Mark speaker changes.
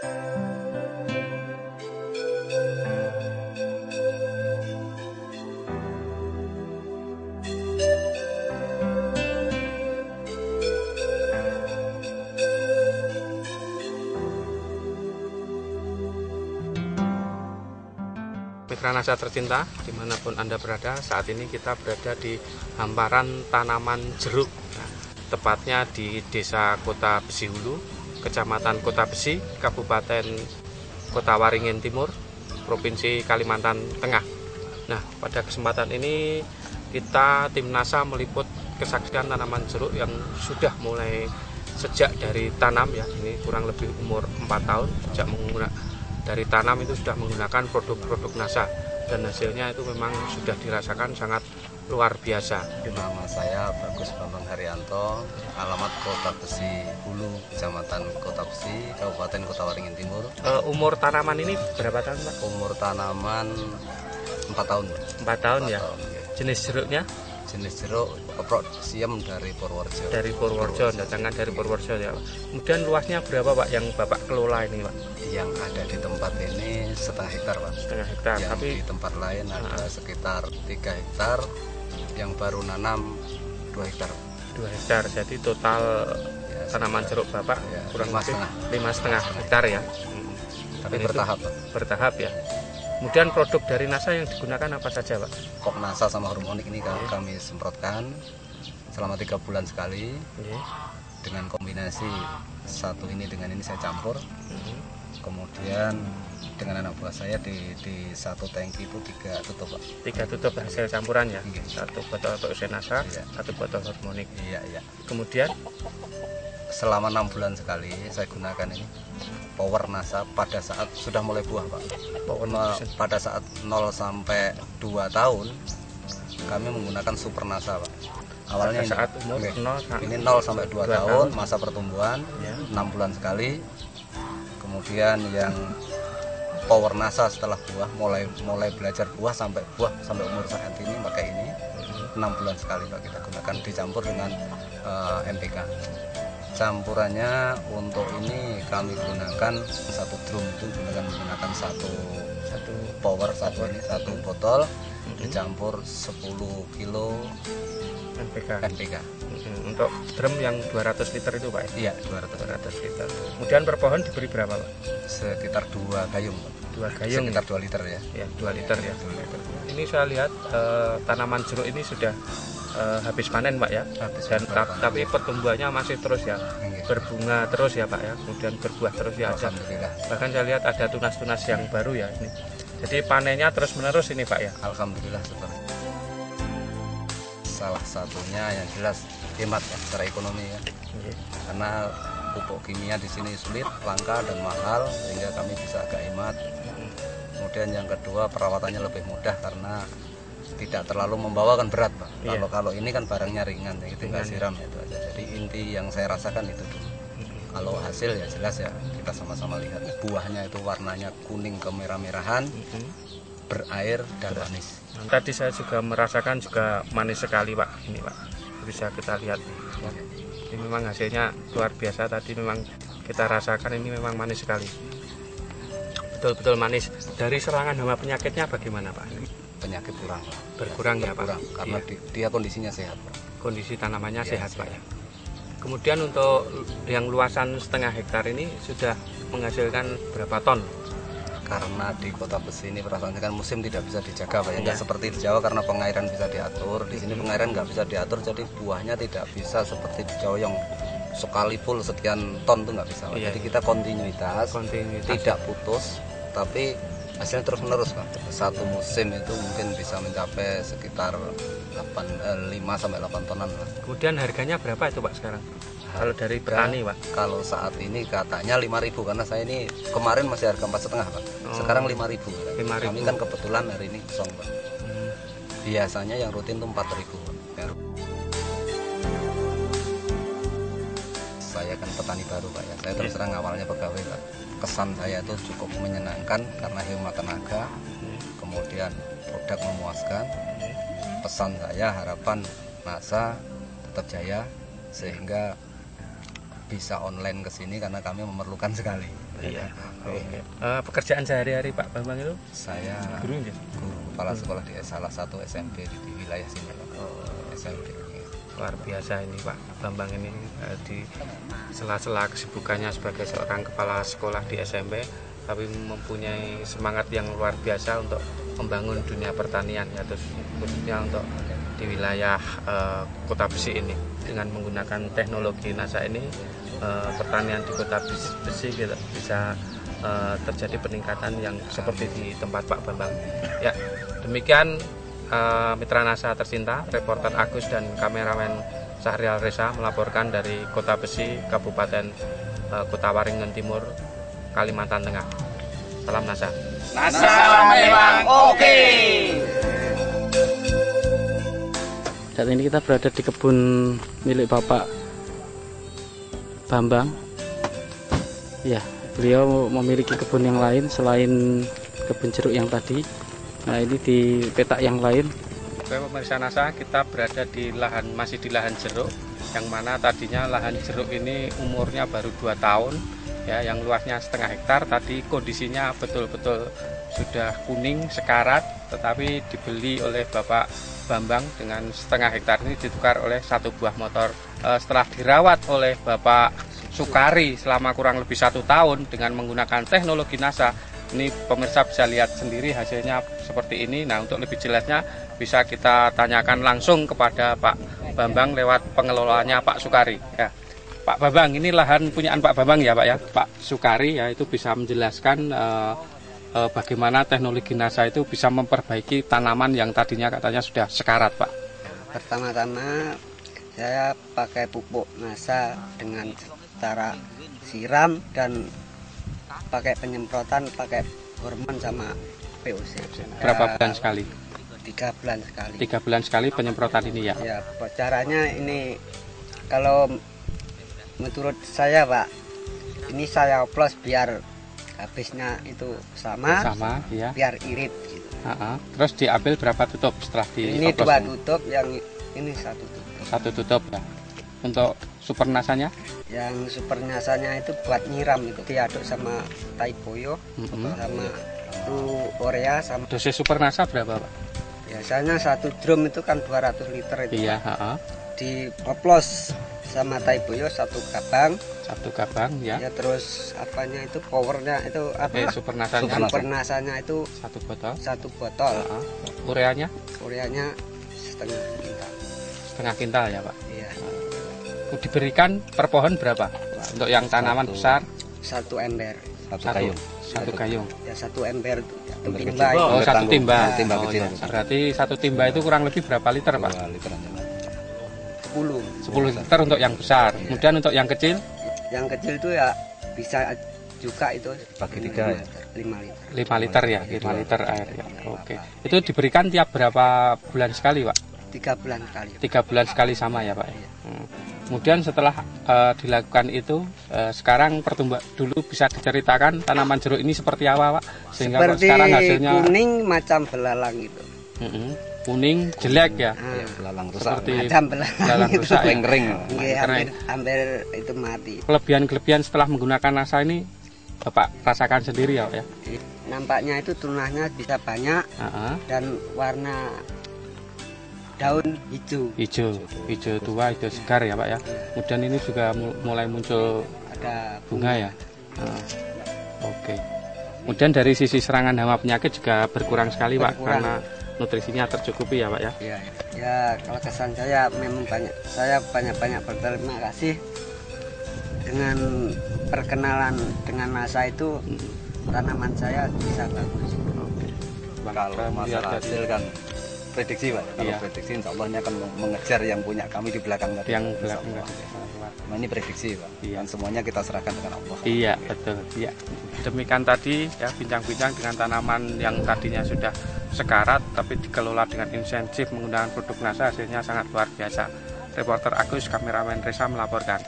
Speaker 1: Mitra Nasa tercinta, dimanapun Anda berada, saat ini kita berada di hamparan tanaman jeruk, tepatnya di Desa Kota Besi Hulu, Kecamatan Kota Besi, Kabupaten Kota Waringin Timur, Provinsi Kalimantan Tengah. Nah, pada kesempatan ini kita tim NASA meliput kesaksian tanaman jeruk yang sudah mulai sejak dari tanam ya, ini kurang lebih umur 4 tahun sejak dari tanam itu sudah menggunakan produk-produk NASA, dan hasilnya itu memang sudah dirasakan sangat luar biasa.
Speaker 2: Nama saya Bagus Bambang Haryanto, alamat Kota Besi Hulu, Kecamatan Kota Besi, Kabupaten Kota Waringin Timur.
Speaker 1: Umur tanaman ini berapa tahun, Pak?
Speaker 2: Umur tanaman 4 tahun.
Speaker 1: 4 tahun ya.
Speaker 2: Tahun, ya.
Speaker 1: Jenis jeruknya?
Speaker 2: Jenis jeruk keprok siem dari Purworejo.
Speaker 1: Dari Purworejo, datangkan dari Purworejo ya, Pak. Kemudian luasnya berapa, Pak, yang Bapak kelola ini, Pak?
Speaker 2: Yang ada di tempat ini setengah hektar, Pak.
Speaker 1: Setengah hektar.
Speaker 2: Yang
Speaker 1: Tapi
Speaker 2: di tempat lain ada sekitar 3 hektar, yang baru nanam 2 hektar.
Speaker 1: 2 hektar. Jadi total
Speaker 2: Ya,
Speaker 1: tanaman jeruk Bapak
Speaker 2: ya,
Speaker 1: kurang
Speaker 2: 5,5
Speaker 1: hektar ya.
Speaker 2: Tapi
Speaker 1: Dan
Speaker 2: bertahap, Pak.
Speaker 1: Bertahap ya. Kemudian produk dari NASA yang digunakan apa saja, Pak?
Speaker 2: Kok NASA sama hormonik ini kami semprotkan selama 3 bulan sekali. Dengan kombinasi satu ini dengan ini saya campur. Kemudian dengan anak buah saya di satu tangki itu 3 tutup, Pak.
Speaker 1: 3 tutup hasil campuran ya.
Speaker 2: Iya.
Speaker 1: 1 botol NASA,
Speaker 2: Iya.
Speaker 1: 1 botol hormonik.
Speaker 2: Iya.
Speaker 1: Kemudian
Speaker 2: Selama 6 bulan sekali saya gunakan ini Power NASA pada saat sudah mulai buah, Pak. Pada saat 0 sampai 2 tahun kami menggunakan Super NASA, Pak. Awalnya
Speaker 1: pada saat umur
Speaker 2: ini 0 sampai 2 tahun masa pertumbuhan,
Speaker 1: ya.
Speaker 2: 6 bulan sekali. Kemudian yang Power NASA setelah buah mulai belajar buah sampai umur saat ini pakai ini 6 bulan sekali, Pak, kita gunakan dicampur dengan NPK. Campurannya untuk ini kami gunakan 1 drum itu menggunakan satu power, satu botol dicampur 10 kilo NPK.
Speaker 1: Untuk drum yang 200 liter itu, Pak?
Speaker 2: Iya, 200
Speaker 1: liter. Kemudian per pohon diberi berapa, Pak?
Speaker 2: Sekitar 2 gayung.
Speaker 1: 2 gayung.
Speaker 2: Sekitar 2 liter ya.
Speaker 1: Ya, 2 liter ya. 2 liter. Ini saya lihat tanaman jeruk ini sudah habis panen, Pak ya. Dan tapi pertumbuhannya masih terus ya. Berbunga terus ya, Pak ya. Kemudian berbuah terus ya.
Speaker 2: Alhamdulillah.
Speaker 1: Bahkan saya lihat ada tunas-tunas yang baru ya ini. Jadi panennya terus-menerus ini, Pak ya.
Speaker 2: Alhamdulillah seperti. Salah satunya yang jelas hemat ya, secara ekonomi ya. Karena pupuk kimia di sini sulit, langka dan mahal, sehingga kami bisa agak hemat. Kemudian yang kedua, perawatannya lebih mudah karena tidak terlalu membawakan berat, Pak. Kalau ini kan barangnya ringan, ya, tinggal siram itu aja. Jadi inti yang saya rasakan itu dulu. Kalau hasil ya jelas ya kita sama-sama lihat, buahnya itu warnanya kuning kemerah-merahan, berair dan manis.
Speaker 1: Tadi saya juga merasakan juga manis sekali, Pak. Ini, Pak, bisa kita lihat. Ini memang hasilnya luar biasa. Tadi memang kita rasakan ini memang manis sekali. Betul-betul manis. Dari serangan hama penyakitnya bagaimana, Pak?
Speaker 2: Penyakit kurang,
Speaker 1: berkurang ya, Pak?
Speaker 2: Karena dia kondisinya sehat, Pak.
Speaker 1: Kondisi tanamannya sehat, Pak ya. Kemudian untuk yang luasan setengah hektar ini sudah menghasilkan berapa ton?
Speaker 2: Karena di Kota Besi ini perasaannya kan musim tidak bisa dijaga, Pak. Nggak seperti di Jawa karena pengairan bisa diatur. Di sini pengairan nggak bisa diatur, jadi buahnya tidak bisa seperti di Jawa yang sekali full sekian ton tuh nggak bisa, Pak. Jadi kita kontinuitas, tidak putus, tapi hasilnya terus menerus, Pak. Satu musim itu mungkin bisa mencapai sekitar 5-8 tonan, Pak.
Speaker 1: Kemudian harganya berapa itu, Pak, sekarang? Kalau dari petani, Pak?
Speaker 2: Kalau saat ini katanya 5.000, karena saya ini kemarin masih harga 4,5, Pak. Sekarang 5.000. Kami kan kebetulan hari ini kosong, Pak. Biasanya yang rutin tuh 4.000, Pak. Saya kan petani baru, Pak ya. Saya terus terang awalnya pegawai, Pak. Kesan saya itu cukup menyenangkan karena hemat tenaga, kemudian produk memuaskan. Pesan saya, harapan NASA tetap jaya, sehingga bisa online ke sini karena kami memerlukan sekali.
Speaker 1: Iya. Oke. Pekerjaan sehari-hari Pak Bambang itu?
Speaker 2: Saya
Speaker 1: Guru ya?
Speaker 2: guru kepala sekolah di salah satu SMP di wilayah sini. SMP.
Speaker 1: Luar biasa ini Pak Bambang ini di sela-sela kesibukannya sebagai seorang kepala sekolah di SMP, tapi mempunyai semangat yang luar biasa untuk membangun dunia pertanian ya, terus khususnya untuk di wilayah Kota Besi ini. Dengan menggunakan teknologi NASA ini, pertanian di Kota Besi gitu, bisa terjadi peningkatan yang seperti di tempat Pak Bambang. Ya, demikian Mitra NASA tercinta, reporter Agus dan kameramen Syahrial Reza melaporkan dari Kota Besi, Kabupaten Kota Waringin Timur, Kalimantan Tengah. Salam NASA.
Speaker 3: NASA memang oke.
Speaker 4: Saat ini kita berada di kebun milik Bapak Bambang. Ya, beliau memiliki kebun yang lain selain kebun jeruk yang tadi. Nah, ini di petak yang lain.
Speaker 1: Oke, pemirsa NASA, kita berada di masih di lahan jeruk, yang mana tadinya lahan jeruk ini umurnya baru 2 tahun, ya, yang luasnya setengah hektar. Tadi kondisinya betul-betul sudah kuning sekarat, tetapi dibeli oleh Bapak Bambang dengan setengah hektar ini ditukar oleh 1 buah motor. Setelah dirawat oleh Bapak Sukari selama kurang lebih 1 tahun dengan menggunakan teknologi NASA, ini pemirsa bisa lihat sendiri hasilnya seperti ini. Nah, untuk lebih jelasnya bisa kita tanyakan langsung kepada Pak Bambang lewat pengelolanya Pak Sukari. Ya, Pak Bambang, ini lahan punyaan Pak Bambang ya Pak ya? Pak Sukari ya, itu bisa menjelaskan bagaimana teknologi NASA itu bisa memperbaiki tanaman yang tadinya katanya sudah sekarat Pak.
Speaker 5: Pertama-tama saya pakai pupuk NASA dengan cara siram dan pakai penyemprotan, pakai hormon sama POC.
Speaker 1: Berapa bulan sekali?
Speaker 5: 3 bulan sekali.
Speaker 1: 3 bulan sekali penyemprotan ini ya?
Speaker 5: Ya, caranya ini kalau menurut saya Pak, ini saya oplos biar habisnya itu sama
Speaker 1: ya.
Speaker 5: Biar irit gitu.
Speaker 1: Terus diambil berapa tutup setelah di
Speaker 5: ini 2 tutup, yang ini 1 tutup.
Speaker 1: 1 tutup ya. Untuk super nasanya?
Speaker 5: Yang super nasanya itu buat nyiram, itu diaduk sama Taiboyo, sama urea sama.
Speaker 1: Dosis super nasa berapa Pak?
Speaker 5: Biasanya 1 drum itu kan 200 liter itu.
Speaker 1: Iya.
Speaker 5: Dioplos sama Taiboyo 1 gabang.
Speaker 1: 1 gabang ya.
Speaker 5: Ya, terus apanya itu powernya itu apa?
Speaker 1: Super nasanya.
Speaker 5: Super nasanya itu
Speaker 1: 1 botol.
Speaker 5: 1 botol.
Speaker 1: Ureanya?
Speaker 5: Ureanya setengah kintal.
Speaker 1: Setengah kintal ya Pak.
Speaker 5: Iya.
Speaker 1: Diberikan per pohon berapa? Untuk yang tanaman besar?
Speaker 5: 1 ember.
Speaker 2: 1 gayung.
Speaker 1: 1 gayung.
Speaker 5: Ya, 1 ember itu.
Speaker 2: Ember
Speaker 5: Timba
Speaker 2: kecil.
Speaker 5: itu.
Speaker 1: Oh, 1 timba.
Speaker 2: Timba
Speaker 1: Oh,
Speaker 2: kecil.
Speaker 1: ya. Berarti 1 timba itu kurang lebih berapa liter Pak?
Speaker 2: 2 liter aja.
Speaker 5: 10
Speaker 1: liter untuk yang besar. Kemudian untuk yang kecil?
Speaker 5: Yang kecil itu ya bisa juga itu
Speaker 2: Bagi 3 ya?
Speaker 5: 5 liter.
Speaker 1: 5 liter ya, 5 liter air ya. Oke. Itu diberikan tiap berapa bulan sekali Pak?
Speaker 5: 3 bulan sekali.
Speaker 1: 3 bulan sekali sama ya Pak. Kemudian setelah dilakukan itu, sekarang pertumbuhan dulu bisa diceritakan tanaman jeruk ini seperti apa Pak? Sehingga
Speaker 5: Seperti
Speaker 1: sekarang hasilnya
Speaker 5: kuning macam belalang gitu.
Speaker 1: kuning jelek ya.
Speaker 2: Belalang rusak.
Speaker 1: Seperti
Speaker 5: Macam belalang
Speaker 1: belalang
Speaker 5: itu.
Speaker 1: rusak ya.
Speaker 2: Kering.
Speaker 5: Nggih,
Speaker 1: Kering.
Speaker 5: hampir itu mati.
Speaker 1: Kelebihan-kelebihan setelah menggunakan NASA ini Bapak rasakan sendiri ya Pak ya.
Speaker 5: Nampaknya itu tunahnya bisa banyak dan warna daun hijau.
Speaker 1: Hijau tua, hijau segar ya Pak ya. Kemudian ini juga mulai muncul
Speaker 5: Ada
Speaker 1: bunga ya. Oke. Kemudian dari sisi serangan hama penyakit juga berkurang sekali Pak,
Speaker 5: Berkurang.
Speaker 1: karena nutrisinya tercukupi ya Pak ya.
Speaker 5: Ya, kalau kesan saya memang banyak berterima kasih dengan perkenalan dengan NASA itu. Tanaman saya bisa bagus.
Speaker 2: Kalau masalah hasil kan prediksi Pak. Kalau
Speaker 1: Iya.
Speaker 2: prediksi insya Allah ini akan mengejar yang punya kami di belakang tadi.
Speaker 1: Yang
Speaker 2: Insya
Speaker 1: belakang
Speaker 2: Allah.
Speaker 1: tadi.
Speaker 2: Nah, ini prediksi Pak.
Speaker 1: Iya.
Speaker 2: Dan semuanya kita serahkan dengan Allah.
Speaker 1: Iya betul. Iya. Demikian tadi ya bincang-bincang dengan tanaman yang tadinya sudah sekarat tapi dikelola dengan intensif menggunakan produk NASA, hasilnya sangat luar biasa. Reporter Agus, kameramen Reza melaporkan.